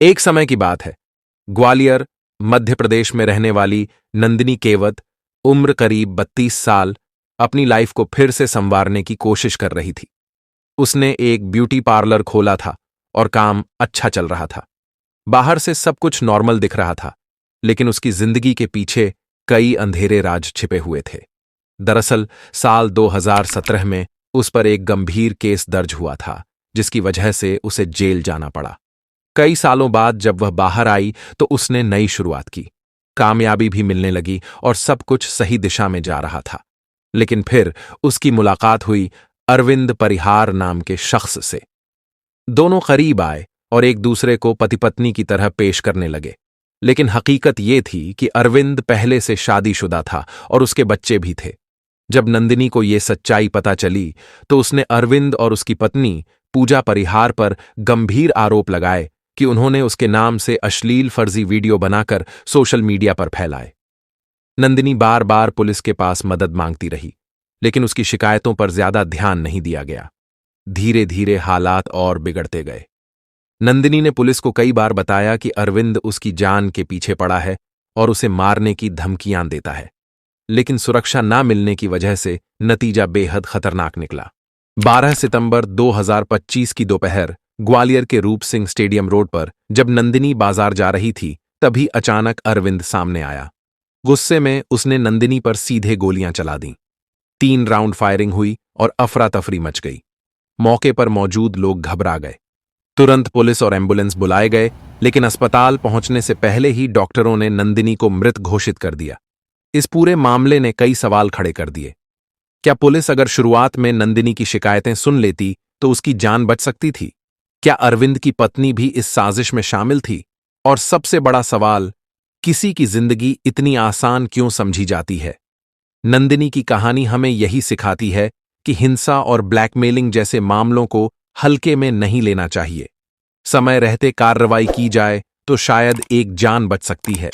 एक समय की बात है। ग्वालियर, मध्य प्रदेश में रहने वाली नंदिनी केवत, उम्र करीब 32 साल, अपनी लाइफ को फिर से संवारने की कोशिश कर रही थी। उसने एक ब्यूटी पार्लर खोला था और काम अच्छा चल रहा था। बाहर से सब कुछ नॉर्मल दिख रहा था, लेकिन उसकी जिंदगी के पीछे कई अंधेरे राज छिपे हुए थे। दरअसल साल 2017 में उस पर एक गंभीर केस दर्ज हुआ था, जिसकी वजह से उसे जेल जाना पड़ा। कई सालों बाद जब वह बाहर आई तो उसने नई शुरुआत की। कामयाबी भी मिलने लगी और सब कुछ सही दिशा में जा रहा था। लेकिन फिर उसकी मुलाकात हुई अरविंद परिहार नाम के शख्स से। दोनों करीब आए और एक दूसरे को पति पत्नी की तरह पेश करने लगे। लेकिन हकीकत ये थी कि अरविंद पहले से शादीशुदा था और उसके बच्चे भी थे। जब नंदिनी को ये सच्चाई पता चली तो उसने अरविंद और उसकी पत्नी पूजा परिहार पर गंभीर आरोप लगाए कि उन्होंने उसके नाम से अश्लील फर्जी वीडियो बनाकर सोशल मीडिया पर फैलाए। नंदिनी बार बार पुलिस के पास मदद मांगती रही, लेकिन उसकी शिकायतों पर ज्यादा ध्यान नहीं दिया गया। धीरे धीरे हालात और बिगड़ते गए। नंदिनी ने पुलिस को कई बार बताया कि अरविंद उसकी जान के पीछे पड़ा है और उसे मारने की धमकियां देता है, लेकिन सुरक्षा ना मिलने की वजह से नतीजा बेहद खतरनाक निकला। 12 सितंबर 2025 की दोपहर ग्वालियर के रूप सिंह स्टेडियम रोड पर जब नंदिनी बाजार जा रही थी, तभी अचानक अरविंद सामने आया। गुस्से में उसने नंदिनी पर सीधे गोलियां चला दीं। 3 राउंड फायरिंग हुई और अफरा तफरी मच गई। मौके पर मौजूद लोग घबरा गए। तुरंत पुलिस और एम्बुलेंस बुलाए गए, लेकिन अस्पताल पहुंचने से पहले ही डॉक्टरों ने नंदिनी को मृत घोषित कर दिया। इस पूरे मामले ने कई सवाल खड़े कर दिए। क्या पुलिस अगर शुरुआत में नंदिनी की शिकायतें सुन लेती तो उसकी जान बच सकती थी? क्या अरविंद की पत्नी भी इस साजिश में शामिल थी? और सबसे बड़ा सवाल, किसी की जिंदगी इतनी आसान क्यों समझी जाती है? नंदिनी की कहानी हमें यही सिखाती है कि हिंसा और ब्लैकमेलिंग जैसे मामलों को हल्के में नहीं लेना चाहिए। समय रहते कार्रवाई की जाए तो शायद एक जान बच सकती है।